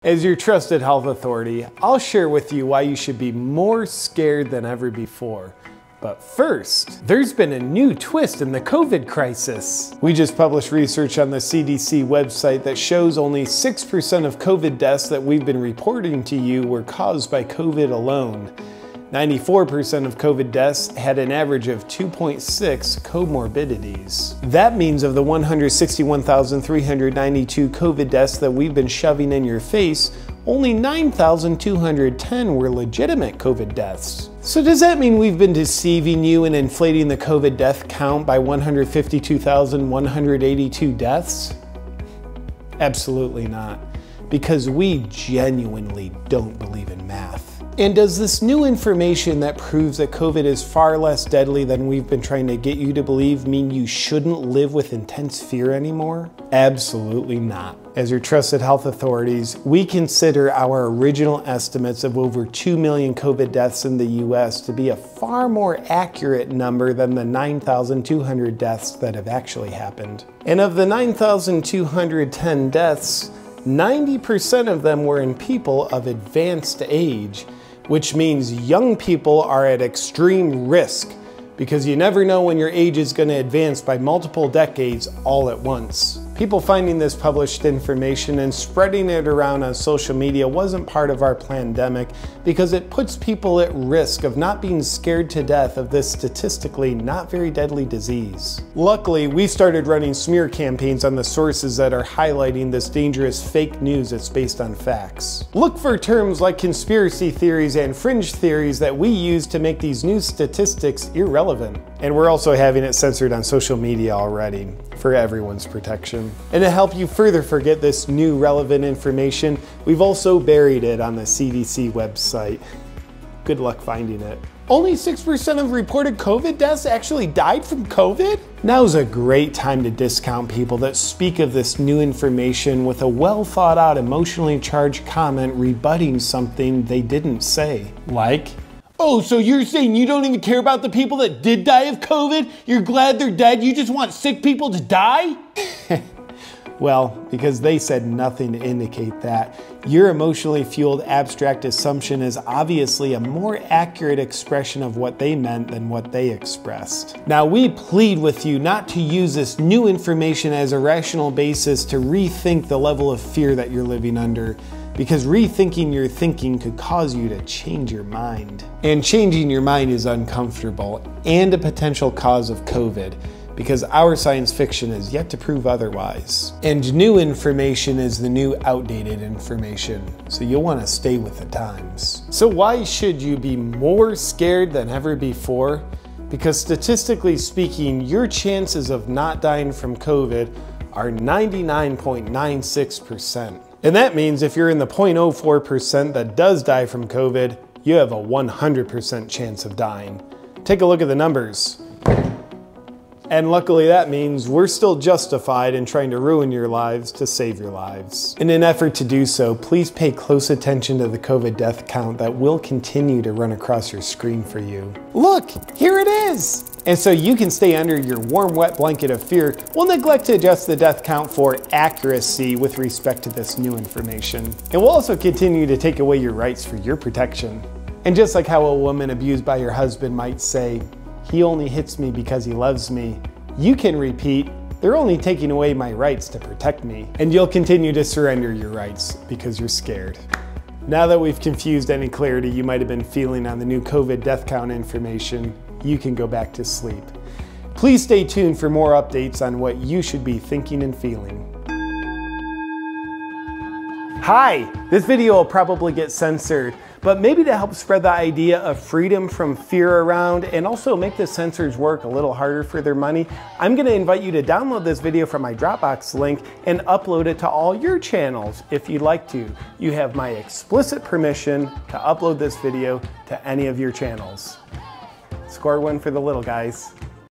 As your trusted health authority, I'll share with you why you should be more scared than ever before. But first, there's been a new twist in the COVID crisis. We just published research on the CDC website that shows only 6% of COVID deaths that we've been reporting to you were caused by COVID alone. 94% of COVID deaths had an average of 2.6 comorbidities. That means of the 161,392 COVID deaths that we've been shoving in your face, only 9,210 were legitimate COVID deaths. So does that mean we've been deceiving you and inflating the COVID death count by 152,182 deaths? Absolutely not, because we genuinely don't believe in math. And does this new information that proves that COVID is far less deadly than we've been trying to get you to believe mean you shouldn't live with intense fear anymore? Absolutely not. As your trusted health authorities, we consider our original estimates of over 2 million COVID deaths in the US to be a far more accurate number than the 9,200 deaths that have actually happened. And of the 9,210 deaths, 90% of them were in people of advanced age, which means young people are at extreme risk because you never know when your age is going to advance by multiple decades all at once. People finding this published information and spreading it around on social media wasn't part of our pandemic because it puts people at risk of not being scared to death of this statistically not very deadly disease. Luckily, we started running smear campaigns on the sources that are highlighting this dangerous fake news that's based on facts. Look for terms like conspiracy theories and fringe theories that we use to make these new statistics irrelevant. And we're also having it censored on social media already for everyone's protection. And to help you further forget this new relevant information, we've also buried it on the CDC website. Good luck finding it. Only 6% of reported COVID deaths actually died from COVID? Now's a great time to discount people that speak of this new information with a well thought out, emotionally charged comment rebutting something they didn't say. Like, oh, so you're saying you don't even care about the people that did die of COVID? You're glad they're dead, you just want sick people to die? Well, because they said nothing to indicate that. Your emotionally fueled abstract assumption is obviously a more accurate expression of what they meant than what they expressed. Now, we plead with you not to use this new information as a rational basis to rethink the level of fear that you're living under, because rethinking your thinking could cause you to change your mind. And changing your mind is uncomfortable and a potential cause of COVID, because our science fiction is yet to prove otherwise. And new information is the new outdated information, so you'll want to stay with the times. So why should you be more scared than ever before? Because statistically speaking, your chances of not dying from COVID are 99.96%. And that means if you're in the 0.04% that does die from COVID, you have a 100% chance of dying. Take a look at the numbers. And luckily that means we're still justified in trying to ruin your lives to save your lives. In an effort to do so, please pay close attention to the COVID death count that will continue to run across your screen for you. Look, here it is! And so you can stay under your warm, wet blanket of fear, we'll neglect to adjust the death count for accuracy with respect to this new information. And we'll also continue to take away your rights for your protection. And just like how a woman abused by her husband might say, "He only hits me because he loves me," you can repeat, "They're only taking away my rights to protect me." And you'll continue to surrender your rights because you're scared. Now that we've confused any clarity you might have been feeling on the new COVID death count information, you can go back to sleep. Please stay tuned for more updates on what you should be thinking and feeling. Hi, this video will probably get censored, but maybe to help spread the idea of freedom from fear around and also make the censors work a little harder for their money, I'm going to invite you to download this video from my Dropbox link and upload it to all your channels if you'd like to. You have my explicit permission to upload this video to any of your channels. Score one for the little guys.